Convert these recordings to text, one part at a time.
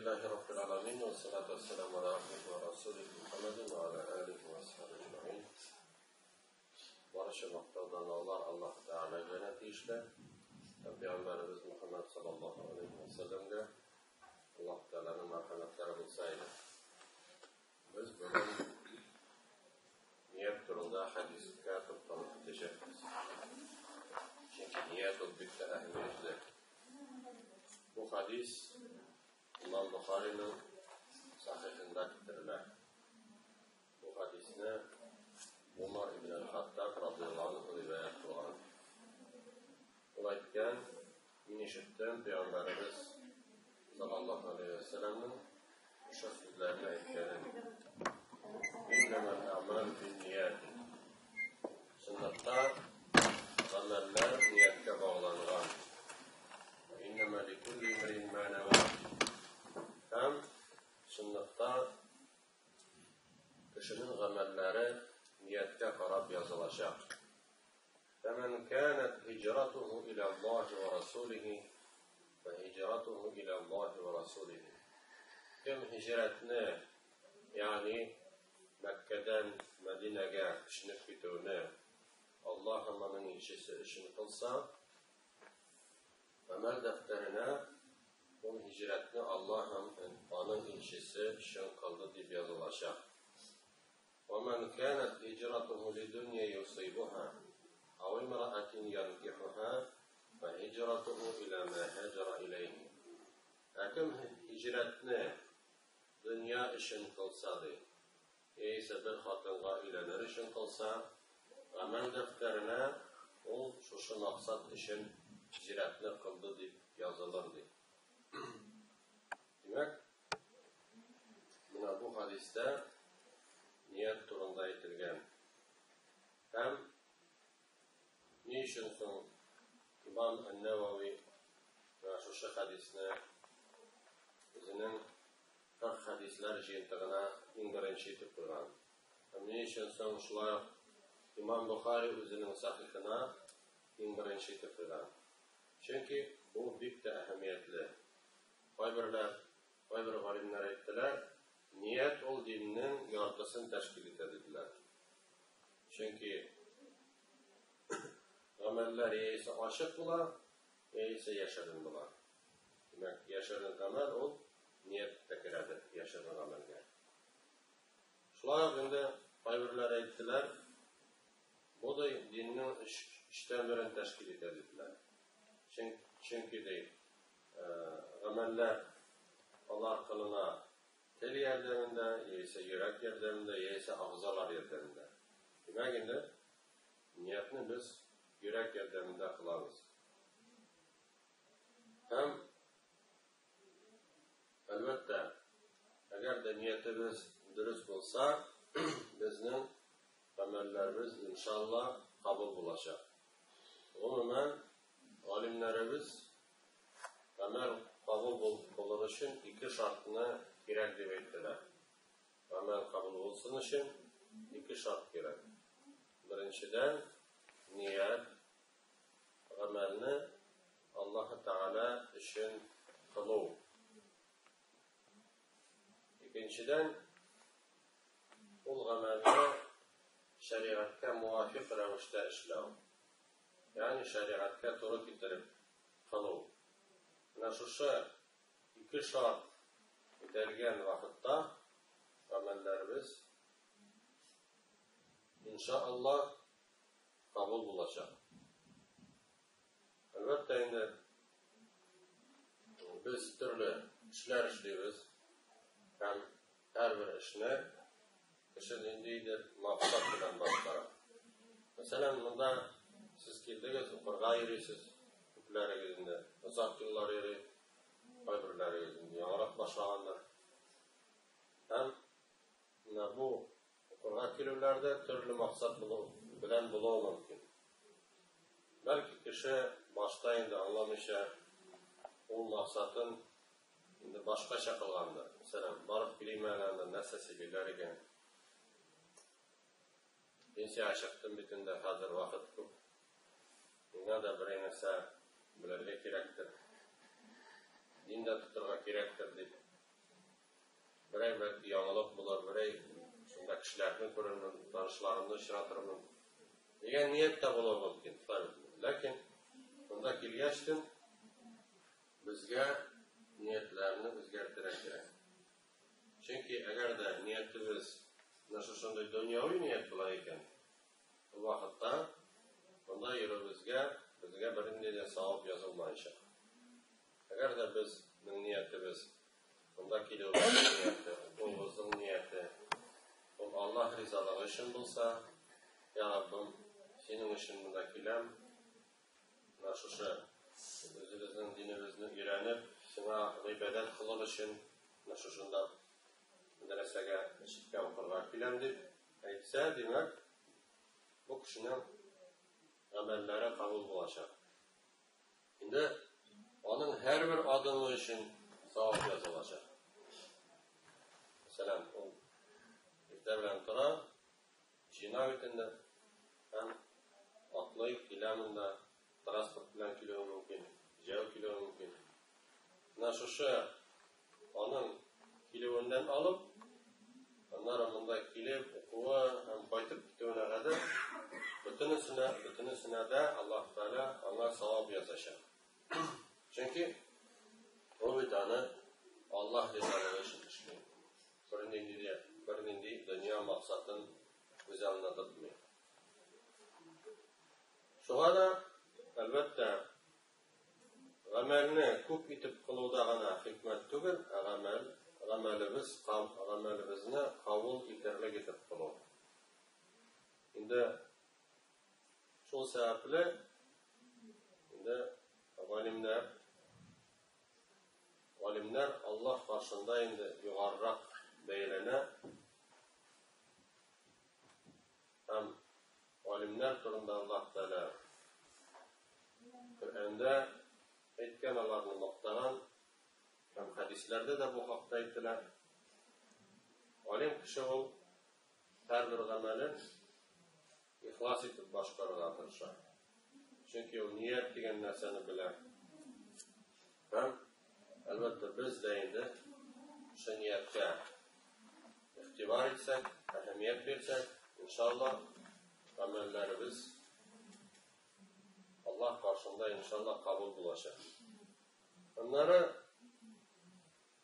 لله رب العالمين والصلاة والسلام على عبده ورسوله محمد وعلى آله وصحبه أجمعين. Barışı maqtovdan Allah Teala'ga natijada Peygamberimiz Muhammed sallallahu aleyhi ve sellem'ge Allah Teala'nın merhametleri bulsaydı. Biz bugün niyet turunda hadis'e to'xtalib o'tishamiz. Çünkü niyet o'zbekda ahamiyatli. Bu hadis İmam Buxori'nin sahihinde keltiriladi. Bu hadisni Umar ibn al-Hattab radhiyallohu anhu rivoyat qilgan. U aytgan, men eshitdim Payg'ambarimiz sallallohu alayhi vasallamning o'sha so'zlarini aytganini. Innamal a'malu binniyat. Sunnatda amallar niyatga bog'langan. Innama likulli imrin ma nawa. Ham sunnatda kişinin amelleri niyetke qarab yazılacak. فَمَنْ كَانَتْ هِجْرَتُهُ إِلَى اللّٰهِ وَرَسُولِهِ فَهِجْرَتُهُ إِلَى اللّٰهِ وَرَسُولِهِ. Kim hicretini, yani Mekke'den Medine'ye işinip gittiğini Allah'ın işisi işini kılsa, amel defterine onun hicretini Allah'ın onun ilçesi işin kıldı deyip yazılacak. وَمَنْ كَانَتْ هِجْرَتُهُ لِدُنْيَا يُصِيبُهَا اَوْ اِمْرَأَةٍ يَنْكِحُهَا فَهِجْرَتُهُ اِلَى مَا هَاجَرَ اِلَيْهِ. Kim hicretini dünya işin kılsadı, ise bir hatınğa ilenir işin kılsa, amel defterine o şu maksat işin hicretini kıldı deyip yazılırdı. Demek, bu hadiste niyet turunda aytilgan. Hem ne için son İmam el-Nevavi ve şu hadisini özünün 40 hadisler jeyintigine en birinci etip koygan. Hem ne için son şulay İmam Buxori özünün sahihine en birinci etip koygan. Çünkü bu büyük de ahamiyetli. Qaybir alimler aytdilar, niyet ol dininin yartısını teşkil etadilar. Çünkü ameller ya ise aşık bular, ya ise yaşadın bular. Demek yaşadın amel ol, niyet tekiradır yaşadın amelge. Şular şimdi qaybirler aytdilar, bu da dininin işten birini teşkil etadilar. Çünkü değil, ameller Allah kılına tel yardımında, ya ise yürek yardımında, ya ise ağzalar yardımında. Demek ki niyetini biz yürek yardımında kılarız. Hem elbette eğer de niyetimiz dürüst olsa bizim amellerimiz inşallah kabul bulacak. Umumen alimlerimiz amel kabul bulunur için iki şartını gerek diye ettiler. Amel kabul olsun için iki şart gerek. Birinciden niyet amelini Allah Teala için kılı. İkinciden o amelini şeriatka muvafık rəvişdə işləv. Yani şeriatka doğru getirip kılı. Şu iki şart etilgen vakitte amellerimiz inşallah kabul bulacak. Elbette şimdi biz türlü işler işliyoruz. Hem her bir işine kişinin indiğidir maksat bilen başlara. Mesela bunda siz girdiniz, okurga yürüyorsunuz. Küplere gidinde, uzak yıllar yeri, qaybirlere gidinde, yaңarak başlağanlar. Hem bu okurga kelulerde türlü maksat bilen buluğu mümkün. Belki kişi başlayınca anlamışa o maksatın başka kılgandır. Mesela barıp bilinmeyenlerden nesesi bilirken pensiya çıktım bütünde hazır vakit köp. Buna da bir nese bilirge kerektir. Dinde tuturga kerektir deyip кешеләрне күрермен, танышларымны очратырмын. Дигән ниятта булуы мөмкин. Ләкин монда килгәчтен безгә ниятләрне үзгәртергә кирәк. Чөнки әгәр дә ниятебез шушындай дөньяви ният була икән, ул вакытта монда йөрүебезгә безгә бернинди дә савап язылмаячак. Әгәр дә безнең ниятебез монда килүебезнең нияте, укуыбызның нияте, ул Аллаһ ризалыгы өчен булса, я Раббым, синең өчен монда киләм, шушы үзебезнең динебезне өйрәнеп, сиңа гыйбадәт кылыр өчен шушында мәдрәсәгә, мәчеткә укырга киләм дип әйтсә, димәк, бу кешенең гамәлләре кабул булачак. Инде аның һәрбер адымы өчен савап язылачак. Мәсәлән, ул иртә белән тора, җыйнак итендә һәм атлый, килә монда, транспорт белән килүе мөмкин, җәяү килүе мөмкин. Шушы аның килүеннән алып, аннары монда килеп, укуы һәм кайтып китүенә кадәр бөтенесенә дә Аллаһ Тәгалә аңа савап язачак. Чөнки ул бит аны Аллаһ ризалыгы өчен эшли. Бернинди дөнья максатын үзәгенә тотмый. Шуңа да, әлбәттә, гамәлне күп итеп кылуда гына хикмәт түгел, гамәлебезне кабул итәрлек итеп кылу. Инде шул сәбәпле галимнәр Аллаһ каршында инде югарырак бәяләнә. Һәм галимнәр турында Аллаһ Тәгалә Коръәндә әйткән, аларны мактаган, һәм хәдисләрдә дә бу хакта әйтелә. Галим кеше ул һәрбер гамәлен ихлас итеп башкарырга тырыша. Чөнки ул ният дигән нәрсәне белә. Һәм әлбәттә без дә инде шул нияткә игътибар итсәк, әһәмият бирсәк, иншаллаһ, гамәлләребез Аллаһ каршында иншаллаһ кабул булачак. Аннары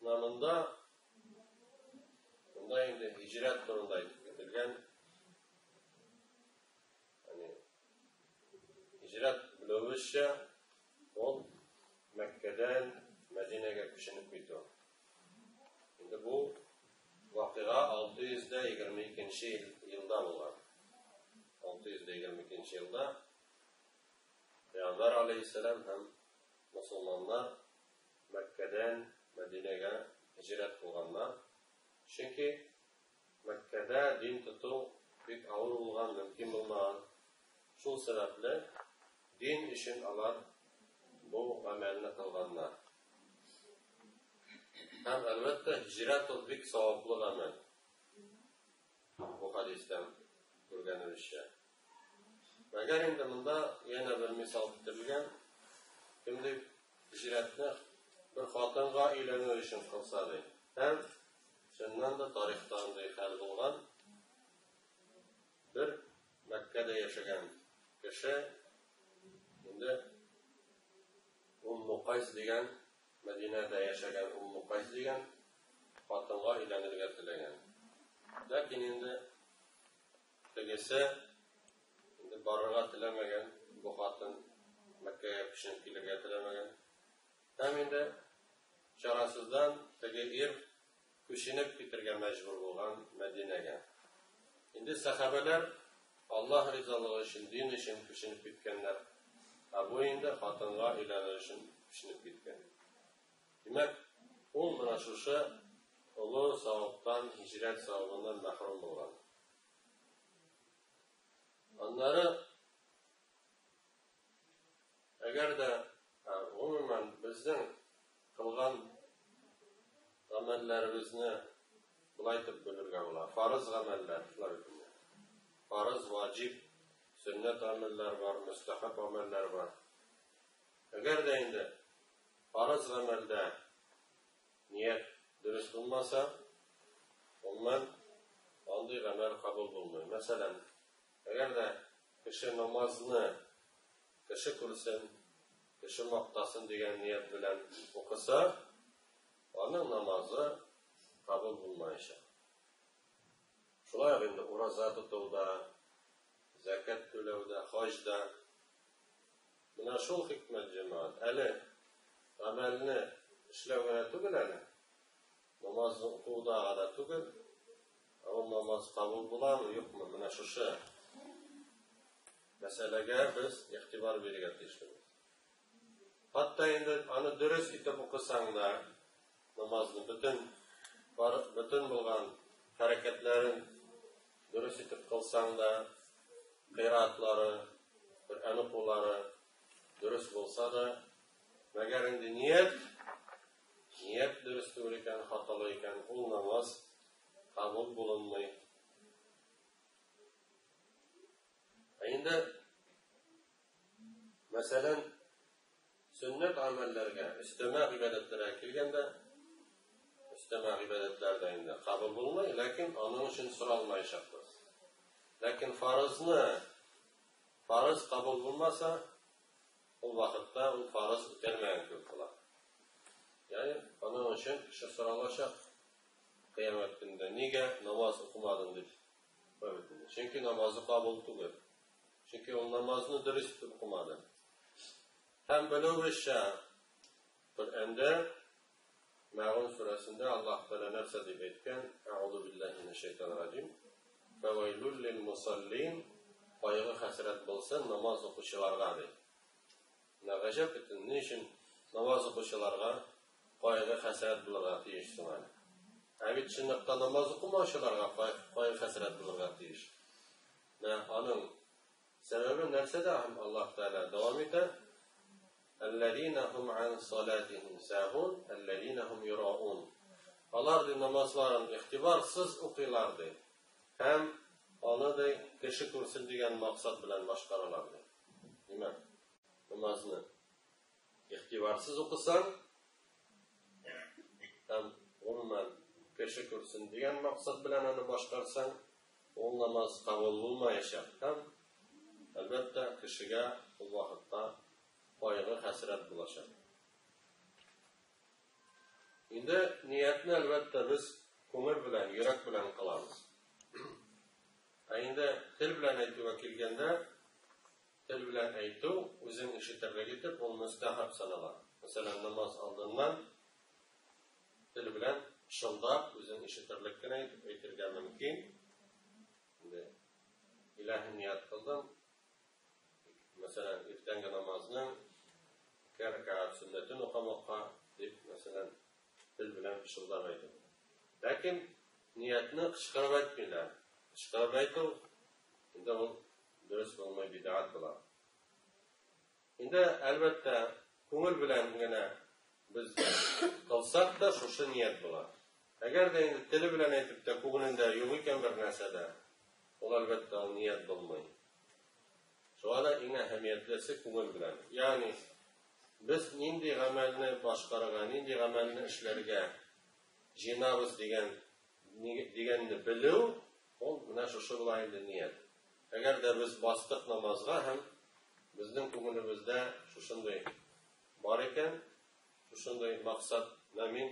монда инде һиҗрәт турында әйтеп кителгән. Һиҗрәт белүебезчә, ул Мәккәдән Мәдинәгә күченеп китү. Инде бу вакыйга 622 елда булган. 622 елда Пәйгамбәр алейһиссәлам һәм мөселманнар Мәккәдән Мәдинәгә һиҗрәт булганнар. Чөнки Мәккәдә дин тоту бик авыр булган, мөмкин булмаган. Шул сәбәпле дин өчен алар бу гамәлне кылганнар. Һәм әлбәттә һиҗрәт ул бик саваплы гамәл. Бу хадистән күргәнебезчә. Мәгәр инде монда яңа бер мисал китерелгән. Кемдер һиҗрәтне бер хатынга өйләнү өчен кылса ди. Һәм шуннан да тарихта андый хәл булган. Бер Мәккәдә яшәгән кеше инде Кайс дигән, Мәдинәдә яшәгән Кайс дигән хатынга өйләнергә теләгән. Ләкин инде тегесе барырга теләмәгән, бу хатын Мәккәгә күченеп килергә теләмәгән. Һәм инде чарасыздан теге ир күченеп китергә мәҗбүр булган Мәдинәгә. Инде сахабалар Аллаһ ризалыгы өчен, дин өчен күченеп киткәннәр. Бу инде хатынга өйләнер өчен күченеп киткән. Димәк, ул менә шушы олы саваптан, һиҗрәт савабыннан мәхрүм булган. Аннары әгәр дә гомумән безнең кылган гамәлләребезне булай итеп белергә була. Фарыз гамәлләр, фарыз, ваҗиб, сөннәт гамәлләр бар, мустахаб гамәлләр бар. Әгәр дә инде фарыз гамәлдә ният дөрес булмаса, ул шундый гамәл кабул булмый. Мәсәлән, әгәр дә кеше намазны кеше күрсен, кеше мактасын дигән ният белән укыса, аның намазы кабул булмаячак. Шулай инде ураза тотуда, закат түләүдә, хаҗда менә шул хикмәт җәмәгать. Әле гамәлне эшләүгә түгел әле. Намаз укуда да түгел. Ул намаз кабул буламы, юкмы? Менә шушы мәсьәләгә без игътибар бирергә тиешбез. Хатта инде аны дөрес итеп укысаң да, намазны бөтен булган хәрәкәтләрен дөрес итеп кылсаң да, кыйраатлары, Коръән укулары дөрес булса да, мәгәр инде ният дөрес түгел икән, хаталы икән, ул намаз кабул булынмый. Инде мәсәлән, сөннәт гамәлләргә, истимаа гыйбадәтләргә килгәндә, истимаа гыйбадәтләрдә инде кабул булмый, ләкин аның өчен соралмаячакбыз. Ләкин фарыз кабул булмаса, ул вакытта ул фарыз үтәлмәгән кебек була. Ягъни аның өчен кеше соралачак кыямәт көндә, нигә намаз укымадың дип. Чөнки намазы кабул түгел. Чөнки ул намазны дөрес итеп укымады. Һәм белүебезчә, Коръәндә Мәгун сүрәсендә Аллаһ Тәгалә нәрсә дип әйткән? Аъузу биллаһи минәш шәйтанир раҗим. Фавайлул лил мусаллин. Кайгы хәсрәт булсын намаз укучыларга ди. Нәгаҗәп битен ни өчен намаз укучыларга кайгы хәсрәт булырга тиеш соң әле. Бит чынлыкта намаз укымаучыларга кайгы хәсрәт булырга тиеш. Аның сәбәбе нәрсәдә? Аллаһ Тәгалә дәвам итә. Аллазина хум ан салатихим сахун, аллазина хум юраун. Алар ди намазларын игътибарсыз укыйлар ди. Һәм аны да кеше күрсен дигән максат белән башкаралар ди. Димәк, намазны игътибарсыз укысаң, һәм гомумән кеше күрсен дигән максат белән аны башкарсаң, ул намаз кабул булмаячак. Һәм әлбәттә кешегә ул вакытта кайгы хәсрәт булачак. Инде ниятне әлбәттә без күңел белән, йөрәк белән кылабыз. Инде тел белән әйтүгә килгәндә, тел белән әйтү үзен ишетерлек итеп, ул мустахаб санала. Мәсәлән, намаз алдыннан тел белән шылдап үзен ишетерлек кенә әйтергә мөмкин. Инде илаһи ният кылдым. Мәсәлән, иртәнге намазның кәркәт сөннәтен укымакка дип, мәсәлән, тел белән шылдап әйтә. Ләкин ниятне кычкырып әйтмиләр. Кычкырып әйтү инде ул дөрес булмый, бидгать була. Инде әлбәттә күңел белән генә без кылсак та шушы ният була. Әгәр дә инде теле белән әйтеп тә күңелендә юк икән бер нәрсәдә, ул әлбәттә ният булмый. Шуңа да иң әһәмиятлесе күңел белән. Ягъни без нинди гамәлне башкарырга, нинди гамәлне эшләргә җыенабыз дигәнне белү, ул менә шушы була инде ният. Әгәр дә без бастык намазга һәм безнең күңелебездә шушындый бар икән, шушындый максат, мин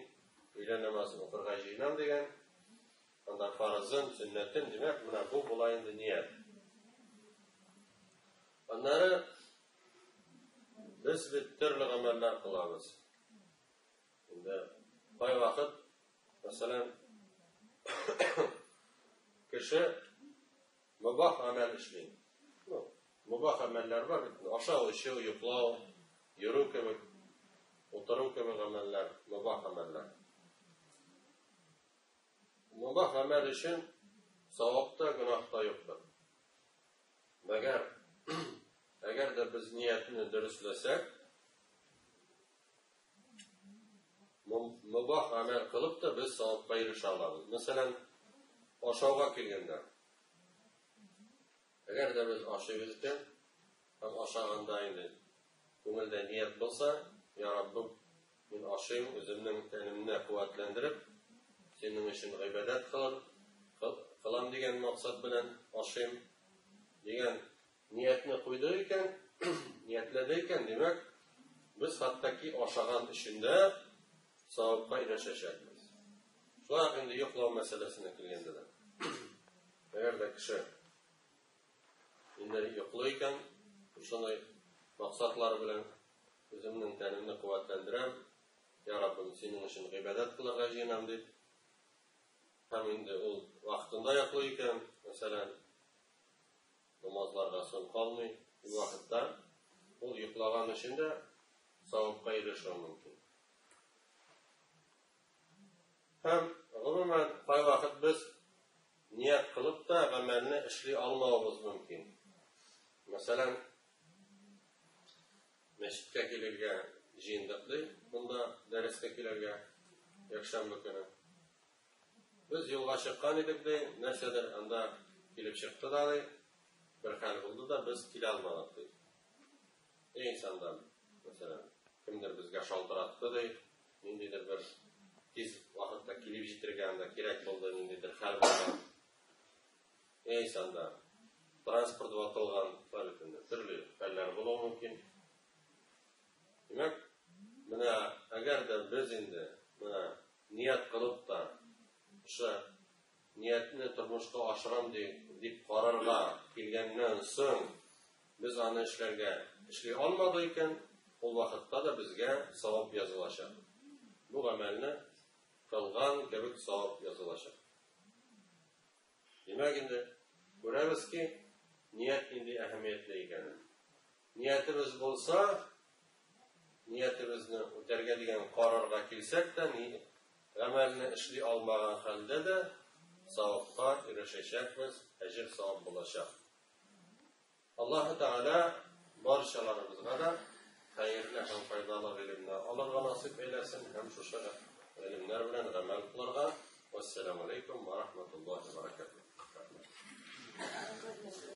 өйлә намазын укырга җыенам дигән, анда фарызын, сөннәтен, димәк, менә бу була инде ният. Аннары без бит төрле гамәлләр кылабыз. Инде кай вакыт, мәсәлән, кеше мубах гамәл эшли. Мубах гамәлләр бар бит. Ашау, эчү, йоклау, йөрү кебек, утыру кебек гамәлләр, мубах гамәлләр. Мубах гамәл өчен савап та, гөнаһ та юктыр. Әгәр дә без ниятне дөресләсәк, мубах гамәл кылып та без савапка ирешә алабыз. Мәсәлән, ашауга килгәндә, әгәр дә без ашыйбыз икән, һәм ашаганда инде күңелдә ният булса, я Раббым, мин ашыйм, үземнең тәнемне куәтләндереп, синең өчен гыйбадәт Кылам дигән максат белән ашыйм дигән ниятне куйды икән, ниятләде икән, димәк, без хәттәки ашаган өчендә савапка ирешәчәкбез. Шулай инде йоклау мәсьәләсенә килгәндә дә. Әгәр дә кеше инде йоклый икән, шундый максатлар белән үземнең тәнемне куәтләндерәм, я Раббым, синең өчен гыйбадәт кылырга җыенам дип, һәм инде ул вакытында йоклый икән, мәсәлән, намазларга соң калмый, бу вакытта ул йоклаган өчен дә савапка ирешү мөмкин. Һәм гомумән кай вакыт без ният кылып та гамәлне эшли алмавыбыз мөмкин. Мәсәлән, мәчеткә килергә җыендык ди, монда дәрескә килергә якшәмбе көне. Без юлга чыккан идек ди, нәрсәдер анда килеп чыкты да ди, бер хәл булды да без килә алмадык ди. Инсандан, мәсәлән, кемдер безгә шалтыратты ди, ниндидер бер тиз вакытта килеп җитәргә анда кирәк булды, ниндидер хәл булды. Инсанда транспорт ватылган, төрле хәлләр булуы мөмкин. Димәк, менә әгәр дә без инде менә ният кылып та ошо ниятне тормышка ашырам дип карарга килгәннән соң без аны эшли алмады икән, ул вакытта да безгә савап язылачак. Бу гамәлне кылган кебек савап язылачак. Димәк инде күрәбез ки, ният инде әһәмиятле икәнен. Ниятебез булса, ниятебезне үтәргә дигән карарга килсәк тә, гамәлне эшли алмаган хәлдә дә савапка ирешәчәкбез, әҗер савап булачак. Аллаһу Тәгалә барчаларыбызга да хәерле һәм файдалы гыйлемне алырга насыйп әйләсен һәм шушы гыйлемнәр белән гамәл кылырга. Вассаламу алейкум ва рахматуллаһи ва баракатуһ.